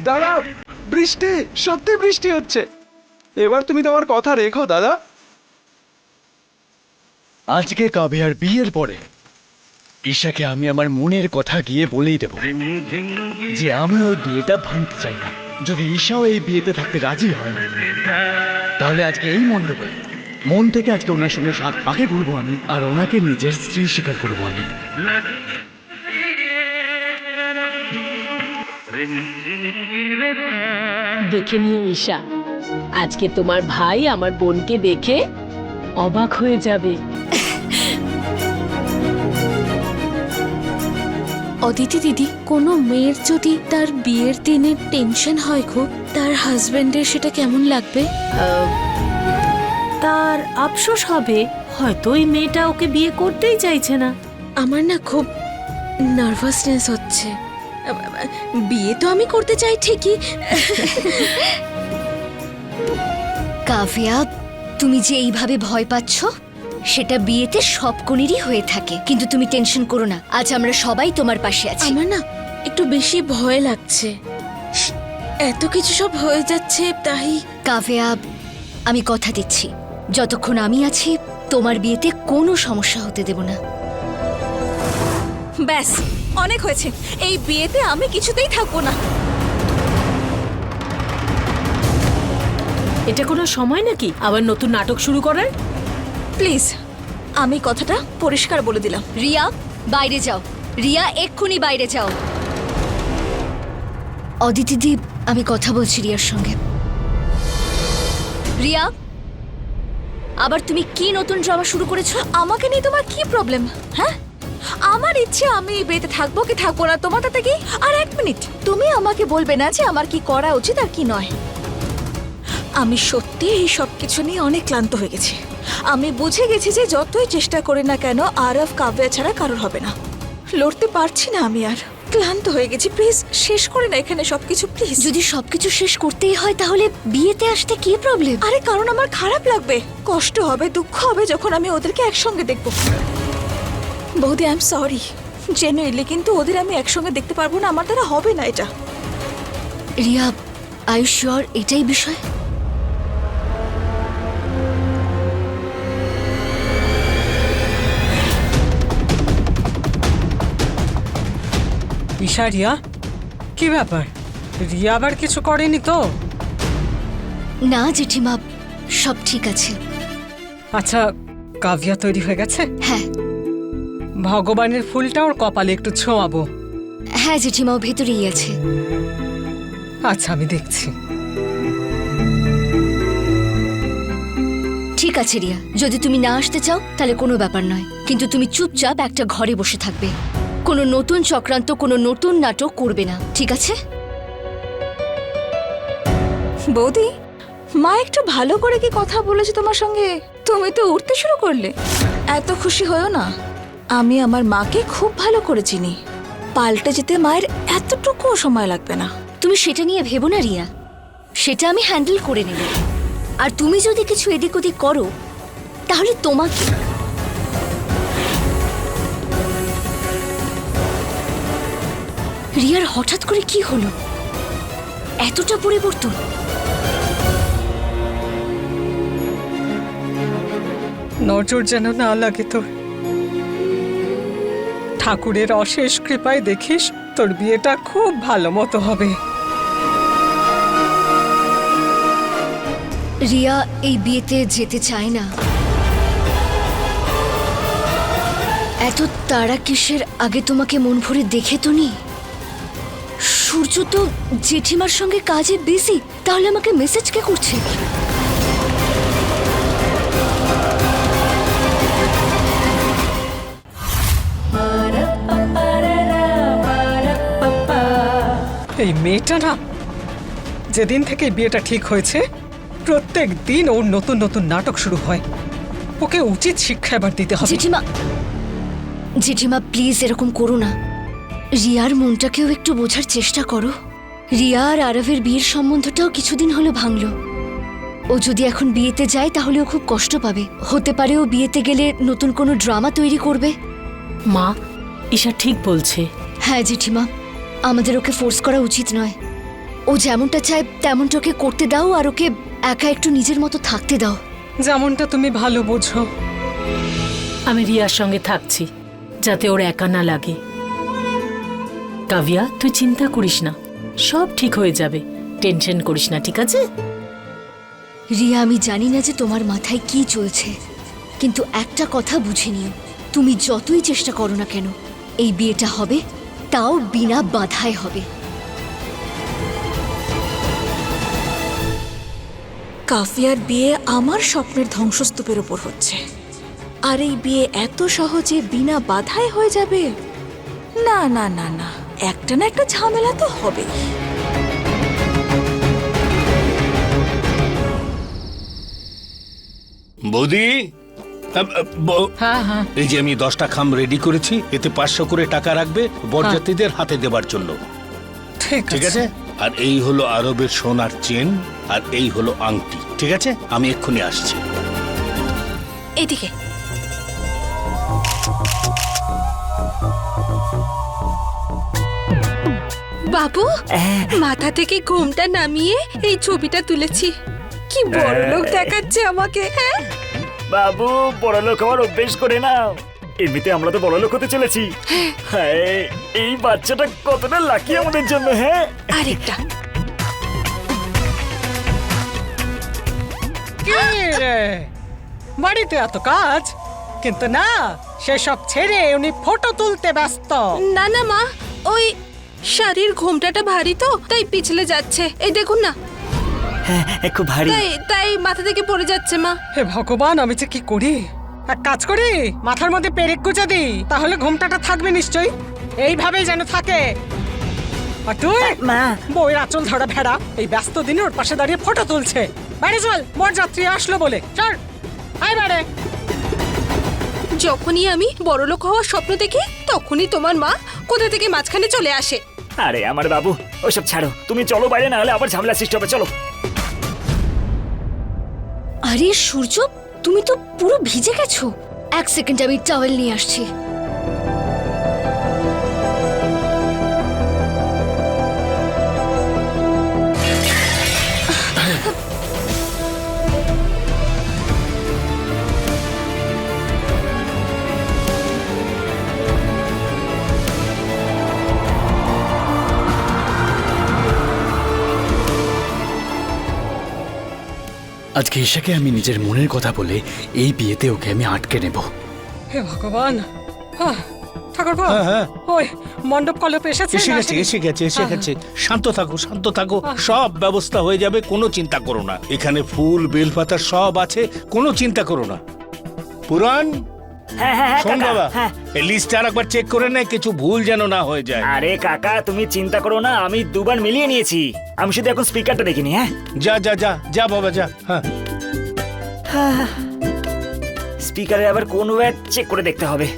দাদা, বৃষ্টি, সত্যি বৃষ্টি হচ্ছে। এবার তুমি তোমার কথা রেখো দাদা। আজকে কাব্যার বিয়ের পরে ঈশাকে আমি আমার মনের কথা গিয়ে বলেই দেব যে আমি ওই বিয়েটা ভাঙতে চাই না। যদি ঈশাও এই বিয়েতে থাকতে রাজি হয় তাহলে আজকে এই মণ্ডপে মন থেকে আজকে ওনার সঙ্গে সাত পাকে ঘুরবো আমি, আর ওনাকে নিজের স্ত্রী স্বীকার করবো আমি। দেখে নিও ঈশা, আজকে তোমার ভাই আমার বোনকে দেখে অবাক হয়ে যাবে। অদিতি দিদি, কোনো মেয়ের যদি তার বিয়ের দিনে টেনশন হয় খুব, তার হাজবেন্ডের সেটা কেমন লাগবে? তার আফসোস হবে, হয়তো ওই মেয়েটা ওকে বিয়ে করতেই চাইছে না। আমার না খুব নার্ভাসনেস হচ্ছে। বিয়ে তো আমি করতে চাই ঠিকই। কাভিয়া, তুমি যে এইভাবে ভয় পাচ্ছ সেটা বিয়েতে সব কোণেরই হয়ে থাকে, কিন্তু তুমি টেনশন করো না, আজ আমরা সবাই তোমার পাশে আছি। আমার না একটু বেশি ভয় লাগছে, এত কিছু সব হয়ে যাচ্ছে তাই। কাভিয়া, আমি কথা দিচ্ছি যতক্ষণ আমি আছি তোমার বিয়েতে কোনো সমস্যা হতে দেব না। ব্যাস, অনেক হয়েছে। এই বিয়েতে আমি কিছুতেই থাকবো না। এটা কোনো সময় নাকি আবার নতুন নাটক শুরু করার? প্লিজ, আমি কথাটা পরিষ্কার বলে দিলাম। রিয়া, বাইরে যাও। রিয়া, এক্ষুনি বাইরে যাও। অদিতি দি, আমি কথা বলছি রিয়ার সঙ্গে। রিয়া, আবার তুমি কি নতুন ড্রামা শুরু করেছো? আমাকে নিয়ে তোমার কি প্রবলেম? হ্যাঁ, আমার ইচ্ছে আমি এই বিয়েতে থাকবো কি থাকবো না, তোমার তাতে কি? আর এক মিনিট, তুমি আমাকে বলবে না যে আমার কি করা উচিত আর কি নয়। আমি সত্যি এই সব কিছু নিয়ে অনেক ক্লান্ত হয়ে গেছি। আমি বুঝে গেছি যে যতই চেষ্টা করি না কেন আরব কাব্যা ছাড়া কারোর হবে না। লড়তে পারছি না আমি, আর ক্লান্ত হয়ে গেছি। প্লিজ শেষ করে না এখানে সবকিছু, প্লিজ। যদি সবকিছু শেষ করতেই হয় তাহলে বিয়েতে আসতে কি প্রবলেম? আরে কারণ আমার খারাপ লাগবে, কষ্ট হবে, দুঃখ হবে যখন আমি ওদেরকে একসঙ্গে দেখব। বৌদি, আই এম সরি জেনুইনলি, কিন্তু ওদের আমি একসঙ্গে দেখতে পারবো না, আমার দ্বারা হবে না এটা। রিয়া, আই ইউ শিওর এটাই বিষয়? ঈশা, রিয়া, কি ব্যাপার? রিয়া আবার কিছু করেনি তো? না জেঠিমা, সব ঠিক আছে। আচ্ছা, কাভিয়া তৈরি হয়ে গেছে? হ্যাঁ ভগবানের ফুলটা ওর কপালে একটু ছোঁয়াবো। হ্যাঁ জেঠিমা, ও ভেতরেই আছে। আচ্ছা, আমি দেখছি। ঠিক আছে রিয়া, যদি তুমি না আসতে চাও তাহলে কোনো ব্যাপার নয়, কিন্তু তুমি চুপচাপ একটা ঘরে বসে থাকবে, কোনো নতুন চক্রান্ত, কোনো নতুন নাটক করবে না, ঠিক আছে? বৌদি, মা একটু ভালো করে কি কথা বলেছে তোমার সঙ্গে? তুমি তো উঠতে শুরু করলে। এত খুশি হয়েও না, আমি আমার মাকে খুব ভালো করে চিনি। পাল্টে যেতে মায়ের এতটুকুও সময় লাগবে না। তুমি সেটা নিয়ে ভেবো না রিয়া, সেটা আমি হ্যান্ডেল করে নেব। আর তুমি যদি কিছু এদিক ওদিক করো তাহলে তোমাকে। রিয়ার হঠাৎ করে কি হলো? এতটা পরিবর্তন? নজর যেন না লাগে তোর। ঠাকুরের অশেষ কৃপায় দেখিস তোর বিয়েটা খুব ভালো মতো হবে। রিয়া এই বিয়েতে যেতে চায় না। এত তারা কিসের? আগে তোমাকে মন ভরে দেখে তো নি। সূর্য তো জেঠিমার সঙ্গে কাজে বিজি, তাহলে আমাকে মেসেজ কে করছে? এই মেয়েটা না, যেদিন থেকে বিয়েটা ঠিক হয়েছে প্রত্যেক দিন ওর নতুন নতুন নাটক শুরু হয়। ওকে উচিত শিক্ষা এবার দিতে হবে। জেঠিমা, জেঠিমা প্লিজ এরকম করো না। রিয়ার মনটাকেও একটু বোঝার চেষ্টা করো। রিয়া আর আরবের বিয়ের সম্বন্ধটাও কিছুদিন হলো ভাঙলো। ও যদি এখন বিয়েতে যায় তাহলে ও খুব কষ্ট পাবে। হতে পারে ও বিয়েতে গেলে নতুন কোনো ড্রামা তৈরি করবে। মা, ঈশা ঠিক বলছে। হ্যাঁ জেঠিমা, আমাদের ওকে ফোর্স করা উচিত নয়। ও যেমনটা চায় তেমনটা ওকে করতে দাও, আর ওকে একা একটু নিজের মতো থাকতে দাও। যেমনটা তুমি ভালো বোঝো। আমি রিয়ার সঙ্গে থাকছি, যাতে ওর একা না লাগে। কাভিয়া, তুই চিন্তা করিস না, সব ঠিক হয়ে যাবে। টেনশন করিস না, ঠিক আছে? রিয়া, আমি জানি না যে তোমার মাথায় কি চলছে, কিন্তু একটা কথা বুঝে নিও, তুমি যতই চেষ্টা করো না কেন, এই বিয়েটা হবে, তাও বিনা বাধায় হবে। কাফিয়ার বিয়ে আমার স্বপ্নের ধ্বংসস্তূপের ওপর হচ্ছে, আর এই বিয়ে এত সহজে বিনা বাধায় হয়ে যাবে? না না না না, একটা না একটা ঝামেলা তো হবে। বৌদি, হ্যাঁ হ্যাঁ, এই যে আমি 10টা খাম রেডি করেছি, এতে 500 করে টাকা রাখবে বরযাত্রীদের হাতে দেবার জন্য, ঠিক ঠিক আছে? আর এই হলো আরবের সোনার চেন, আর এই হলো আংটি, ঠিক আছে? আমি এক্ষুনি আসছি। এদিকে বাবু, মাথা থেকে ঘুমটা নামিয়ে এই ছবিটা তুলেছি। কি বড় লোক দেখাচ্ছে আমাকে, হ্যাঁ? বাবু, বড়লোক হওয়ার অভ্যেস করে নাও, এমনিতে আমরা তো বড়লোক হতে চলেছি। হ্যাঁ, এই বাচ্চাটা কতটা লাকি আমাদের জন্য। হ্যাঁ, আরেকটা। কি রে, বাড়িতে এত কাজ, কিন্তু না, সেসব ছেড়ে উনি ফটো তুলতে ব্যস্ত। না না মা, ওই শাড়ির ঘোমটাটা ভারী তো, তাই পিছলে যাচ্ছে। এই দেখুন না, হ্যাঁ, খুব ভারী। তাই তাই মাথা থেকে পড়ে যাচ্ছে মা। হে ভগবান, আমি যে কি করি? এক কাজ করি, মাথার মধ্যে পেরেক গুজে দিই, তাহলে ঘুমটাটা থাকবে নিশ্চয়ই। এইভাবেই যেন থাকে। আর তুই মা, বউয়ের আঁচল ধরা ভেড়া, এই ব্যস্ত দিনে ওর পাশে দাঁড়িয়ে ফটো তুলছে। বাইরে চল, বরযাত্রী আসলো বলে। চল, আয় বাইরে। যখনই আমি বড়লোক হওয়ার স্বপ্ন দেখি, তখনই তোমার মা কোথা থেকে মাঝখানে চলে আসে। আরে আমার বাবু, ওসব ছাড়ো, তুমি চলো বাইরে, না হলে আবার ঝামেলা সৃষ্টি হবে। চলো। আরে সূর্য, তুমি তো পুরো ভিজে গেছো। এক সেকেন্ড, আমি টাওয়েল নিয়ে আসছি। আজকে ঈশাকে আমি নিজের মনের কথা বলে এই বিয়েতে ওকে আমি আটকে নেব। হে ভগবান। ঠাকুরপো, ওই মণ্ডপ কলপ এসেছে? এসে গেছে, এসে গেছে, এসে গেছে। শান্ত থাকো, শান্ত থাকো, সব ব্যবস্থা হয়ে যাবে, কোনো চিন্তা করো না। এখানে ফুল বেলপাতা সব আছে, কোনো চিন্তা করো না। পুরাণ, হ্যাঁ হ্যাঁ শোন কাকা, বাবা, হ্যাঁ। এই লিস্টটা আরেকবার চেক করে নে, কিছু ভুল যেন না হয়ে যায়। আরে কাকা, তুমি চিন্তা করো না, আমি দুবার মিলিয়ে নিয়েছি। আমি শুধু এখন স্পিকারটা দেখিনি। হ্যাঁ, যা যা যা যা বাবা, যা। হ্যাঁ, স্পিকারে আবার কোন ওয়্যার চেক করে দেখতে হবে।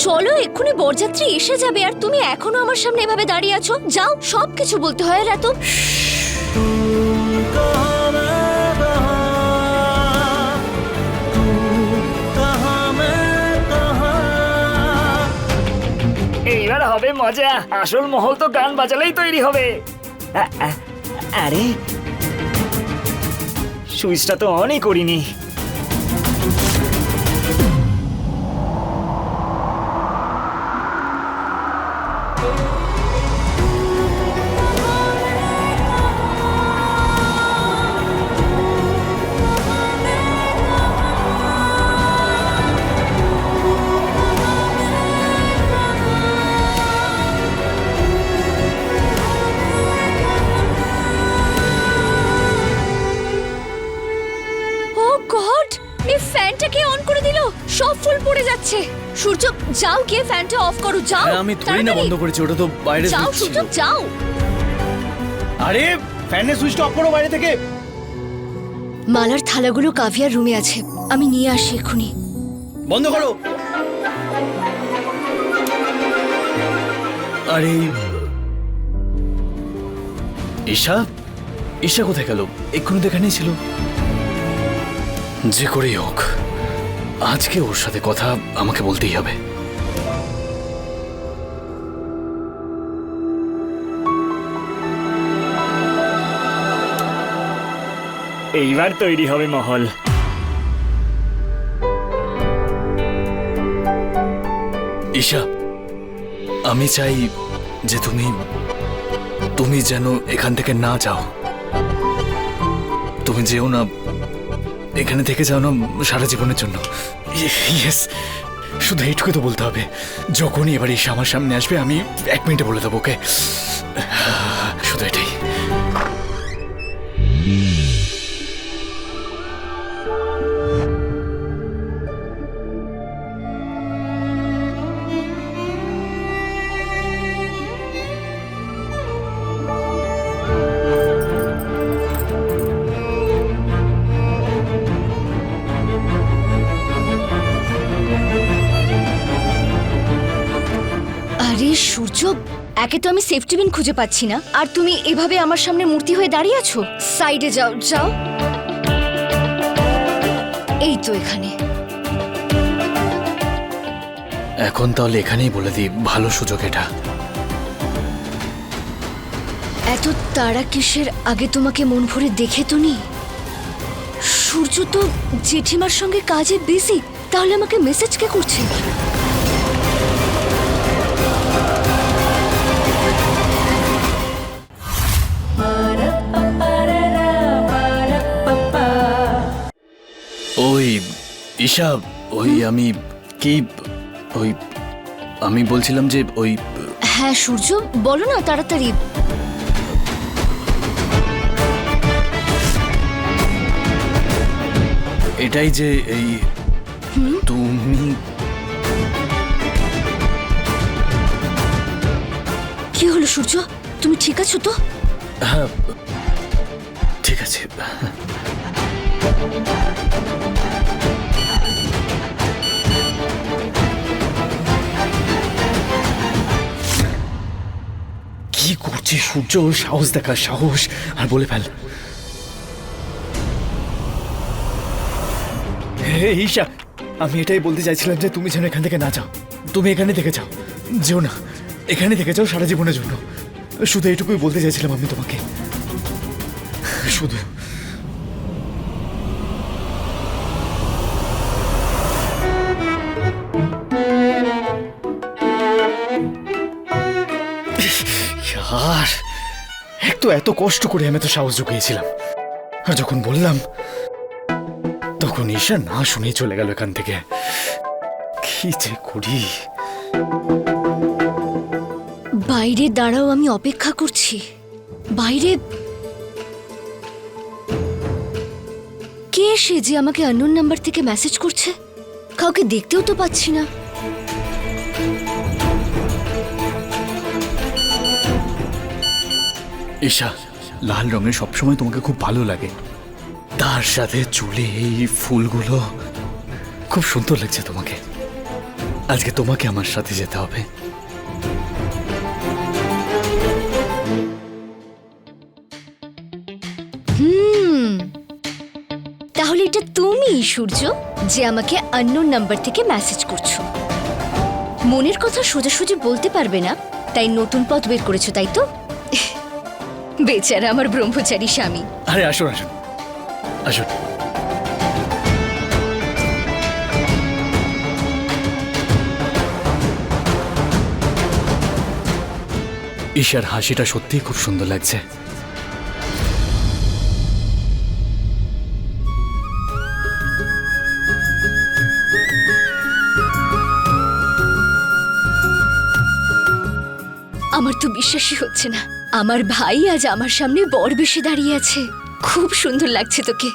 চলো, এক্ষুনি বরযাত্রী এসে যাবে, আর তুমি এখনো আমার সামনে এভাবে দাঁড়িয়ে আছো। যাও, সবকিছু বলতে হয়। আর এত এইবার হবে মজা, আসল মহল তো গান বাজালেই তৈরি হবে। আরে সুইচটা তো অনই করিনি। ফ্যানটাকে অন করে দিল, সব ফুল পড়ে যাচ্ছে। সূর্য, যাও, গিয়ে ফ্যানটা অফ করো, যাও। আমি থোড়ি না বন্ধ করেছি, ওটা তো বাইরে যাও সুইচ সূর্য, ছিল। যাও। আরে ফ্যানের সুইচটা অফ করো বাইরে থেকে। মালার থালাগুলো কাভিয়ার রুমে আছে, আমি নিয়ে আসি এক্ষুনি। বন্ধ করো। আরে ঈশা, ঈশা কোথায় গেল? এক্ষুনি তো এখানেই ছিল। যে করেই হোক, আজকে ওর সাথে কথা আমাকে বলতেই হবে। এইবার তৈরি হবে মহল। ঈশা, আমি চাই যে তুমি যেন এখান থেকে না যাও। তুমি যেও না, এখানে থেকে যাও না সারা জীবনের জন্য। ইয়েস, শুধু এইটুকু তো বলতে হবে। যখনই এবার ঈশা আমার সামনে আসবে আমি 1 মিনিটে বলে দেবো ওকে। শুধু এটাই। আরে সূর্য, একে তো আমি সেফটি পিন খুঁজে পাচ্ছি না, আর তুমি এভাবে আমার সামনে মূর্তি হয়ে দাঁড়িয়ে আছো। সাইডে যাও যাও। এই তো এখানে। এখন তাহলে এখানেই বলে দিই, ভালো সুযোগ এটা। এত তাড়া কিসের? আগে তোমাকে মন ভরে দেখে তো নি। সূর্য তো জেঠিমার সঙ্গে কাজে বিজি, তাহলে আমাকে মেসেজ কে করছে? ওই ঈশা, আমি বলছিলাম যে হ্যাঁ সূর্য, বলো না তাড়াতাড়ি। এটাই যে তুমি কি হলো সূর্য, তুমি ঠিক আছো তো? হ্যাঁ ঠিক আছে। কি করছিস সূর্য? সাহস দেখা, সাহস, আর বলে ফেল। ঈশা, আমি এটাই বলতে চাইছিলাম যে তুমি যেন এখান থেকে না যাও। তুমি এখানে থেকে যাও, যেও না, এখানে থেকে যাও সারা জীবনের জন্য। শুধু এইটুকুই বলতে চাইছিলাম আমি তোমাকে, শুধু। আর এত কষ্ট করে আমি তো সাহস জুগিয়েছিলাম, আর যখন বললাম তখন ঈশা না শুনেই চলে গেল এখান থেকে। কি যে করি। বাইরে দাঁড়াও, আমি অপেক্ষা করছি। বাইরে কে সে যে আমাকে আননোন নাম্বার থেকে মেসেজ করছে? কাউকে দেখতেও তো পাচ্ছি না। ঈশা, লাল রঙের সবসময় তোমাকে খুব ভালো লাগে, তার সাথে চুলে এই ফুলগুলো খুব সুন্দর লাগছে তোমাকে। আজকে তোমাকে আমার সাথে যেতে হবে। তাহলে এটা তুমি সূর্য, যে আমাকে আননোন নাম্বার থেকে মেসেজ করছো। মনের কথা সোজাসুজি বলতে পারবে না, তাই নতুন পথ বের করেছো, তাই তো? বেচারা আমার ব্রহ্মচারী স্বামী। আরে আসুন আসুন আসুন। ঈশার হাসিটা সত্যিই খুব সুন্দর লাগছে। আমার তো বিশ্বাসই হচ্ছে না, আমার ভাই আজ আমার সামনে বর বেশে দাঁড়িয়ে আছে। খুব সুন্দর লাগছে তোকে।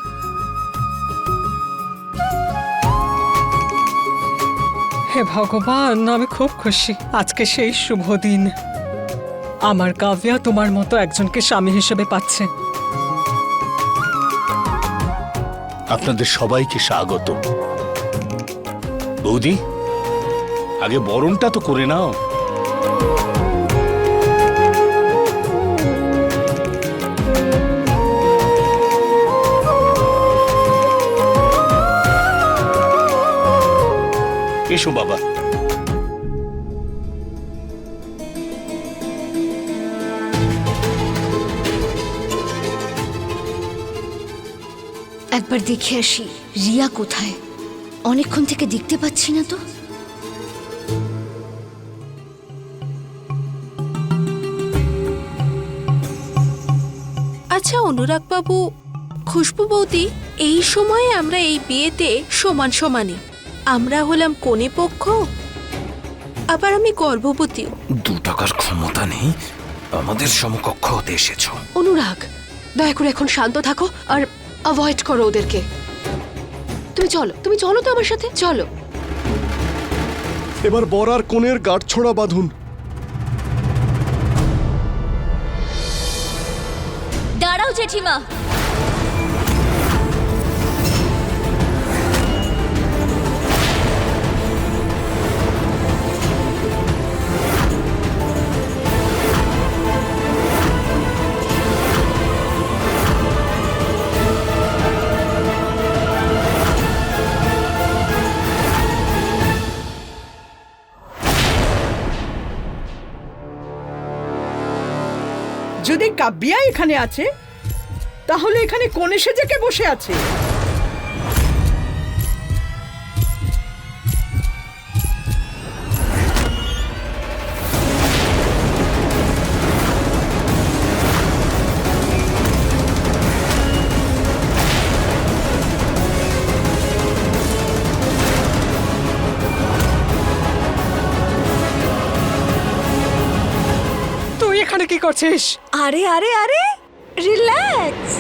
হে ভগবান, আমি খুব খুশি। আজকে সেই শুভ দিন, আমার কাব্যা তোমার মতো একজনকে স্বামী হিসেবে পাচ্ছে। আপনাদের সবাইকে স্বাগত। বৌদি, আগে বরণটা তো করে নাও। এসো বাবা। একবার দেখে আসি রিয়া কোথায়, অনেকক্ষণ থেকে দেখতে পাচ্ছি না তো। আচ্ছা অনুরাগ বাবু, খুশবু বৌদি, এই সময়ে আমরা এই বিয়েতে সমান সমানে, আমরা হলাম কনে পক্ষ, আবার আমি গর্ভবতীও। 2 টাকার ক্ষমতা নেই আমাদের সমকক্ষ হতে এসেছো। অনুরাগ, দয়া করে এখন শান্ত থাকো আর অ্যাভয়েড করো ওদেরকে। তুমি চলো তো আমার সাথে, চলো। এবার বর আর কনের গাঁটছড়া বাঁধুন। দাঁড়াও জেঠিমা, যদি কাব্যা এখানে আছে তাহলে এখানে কোন সেজে কে বসে আছে? তুই এখানে কি করছিস? আরে আরে আরে রিল্যাক্স,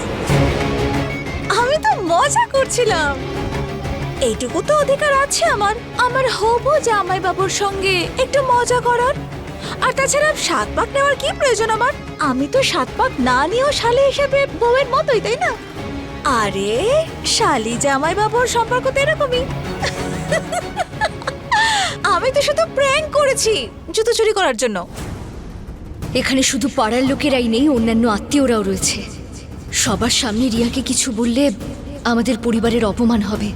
আমি তো মজা করছিলাম। এইটুকু তো অধিকার আছে আমার হবু জামাই বাবুর সঙ্গে একটু মজা করার। আর তাছাড়া 7 পাক নেওয়ার কি প্রয়োজন আমার? আমি তো 7 পাক না নিয়েও শালি হিসেবে বউয়ের মতোই, তাই না? আরে শালি জামাই বাবুর সম্পর্ক তো এরকমই। আমি তো শুধু প্র্যাঙ্ক করেছি জুতো চুরি করার জন্য। এখানে শুধু পাড়ার লোকেরাই নেই, অন্যান্য আত্মীয়রাও রয়েছে। সবার সামনে রিয়াকে কিছু বললে আমাদের পরিবারের অপমান হবে।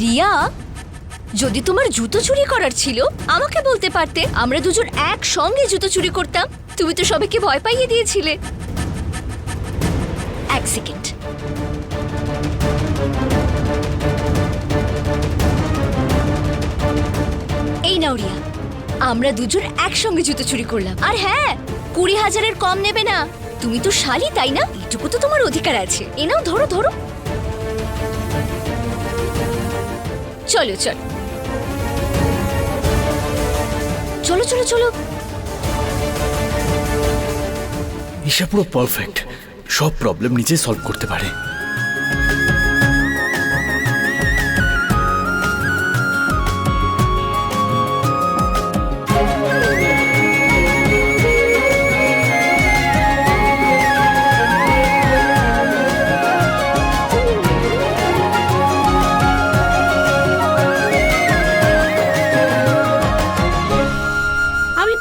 রিয়া, যদি তোমার জুতো চুরি করার ছিল আমাকে বলতে পারতে, আমরা দুজন একসঙ্গে জুতো চুরি করতাম। তুমি তো সবাইকে ভয় পাইয়ে দিয়েছিলে। এক সেকেন্ড, এই নাও রিয়া, আমরা দুজন একসঙ্গে জুতো চুরি করলাম। আর হ্যাঁ, 20,000-এর কম নেবে না। তুমি তো শালি, তাই না? এইটুকু তো তোমার অধিকার আছে। এ নাও, ধরো ধরো। চলো চলো চলো চলো চলো। ঈশা পুরো পারফেক্ট, সব প্রবলেম নিজে সলভ করতে পারে।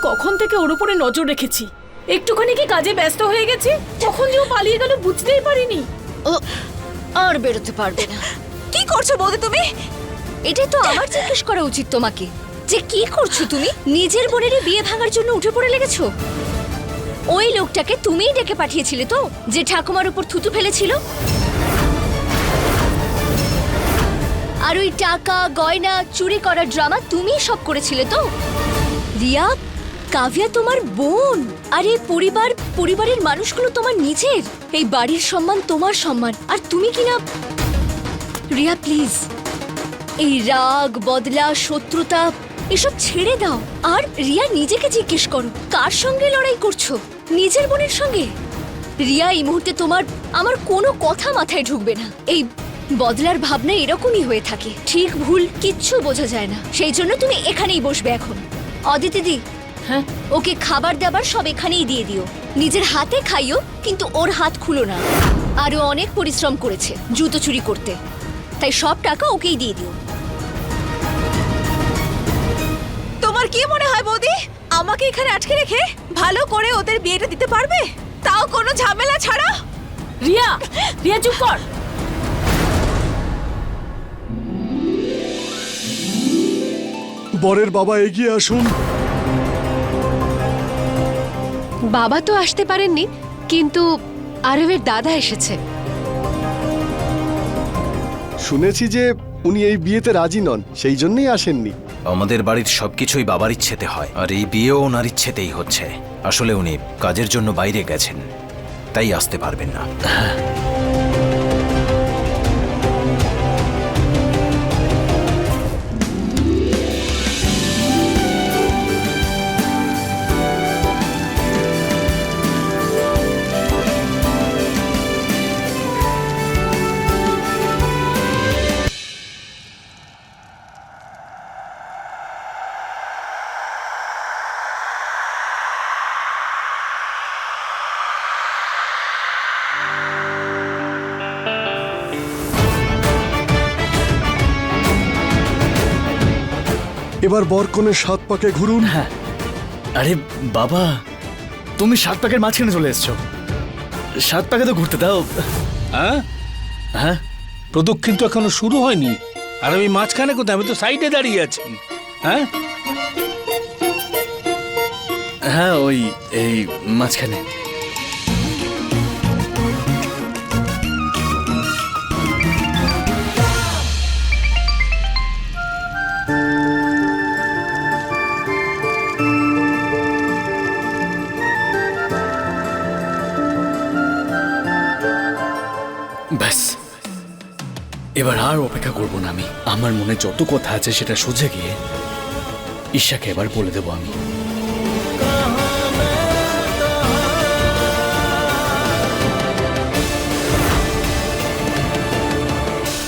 কখন থেকে ওর উপরে নজর রেখেছি, একটুখানি কি কাজে ব্যস্ত হয়ে গেছি, কখন যে ও পালিয়ে গেল বুঝতেই পারিনি। ও আর বেরোতে পারবে না। কি করছো বৌদি তুমি? এটাই তো আমার জিজ্ঞেস করা উচিত তোমাকে, যে কি করছো তুমি? নিজের বোনেরই বিয়ে ভাঙার জন্য উঠে পড়ে লেগেছো। ওই লোকটাকে তুমিই ডেকে পাঠিয়েছিলে তো, যে ঠাকুমার উপর থুতু ফেলেছিল? আর ওই টাকা গয়না চুরি করার ড্রামা তুমিই সব করেছিলে তো? রিয়া, কাভিয়া তোমার বোন, আর এই পরিবারের মানুষগুলো তোমার নিজের। এই বাড়ির সম্মান তোমার সম্মান, আর তুমি কিনা। রিয়া প্লিজ, এই রাগ বদলা শত্রুতা এসব ছেড়ে দাও। আর রিয়া, নিজেকে জিজ্ঞেস করো, কার সঙ্গে লড়াই করছো? নিজের বোনের সঙ্গে? রিয়া, এই মুহূর্তে আমার কোনো কথা মাথায় ঢুকবে না। এই বদলার ভাবনা এরকমই হয়ে থাকে, ঠিক ভুল কিচ্ছু বোঝা যায় না। সেই জন্য তুমি এখানেই বসবে এখন। অদিতি দি, হ্যাঁ, ওকে খাবার দাবার সব এখানেই দিয়ে দিও। নিজের হাতে খাইও, কিন্তু ওর হাত খুলো না। আরও অনেক পরিশ্রম করেছে জুতো চুরি করতে, তাই সব টাকা ওকেই দিয়ে দিও। তোমার কি মনে হয় বৌদি, আমাকে এখানে আটকে রেখে ভালো করে ওদের বিয়েটা দিতে পারবে? তাও কোনো ঝামেলা ছাড়া? রিয়া, রিয়া চুপ কর। বরের বাবা এগিয়ে আসুন। বাবা তো আসতে পারেননি, কিন্তু আরবের দাদা এসেছে। শুনেছি যে উনি এই বিয়েতে রাজি নন, সেই জন্যই আসেননি। আমাদের বাড়ির সবকিছুই বাবার ইচ্ছেতে হয়, আর এই বিয়েও ওনার ইচ্ছেতেই হচ্ছে। আসলে উনি কাজের জন্য বাইরে গেছেন, তাই আসতে পারবেন না। এবার বর কনের 7 পাকে ঘুরুন। হ্যাঁ। আরে বাবা, তুমি 7 পাকের মাঝখানে চলে এসছো। 7 পাকে তো ঘুরতে দাও। হ্যাঁ হ্যাঁ, প্রদক্ষিণ তো এখনো শুরু হয়নি, আর আমি মাঝখানে কোথায়? আমি তো সাইডে দাঁড়িয়ে আছি। হ্যাঁ, হ্যাঁ, ওই এই মাঝখানে। ব্যাস, এবার আর অপেক্ষা করবো না আমি। আমার মনে যত কথা আছে সেটা সোজা গিয়ে ঈশাকে এবার বলে দেবো আমি।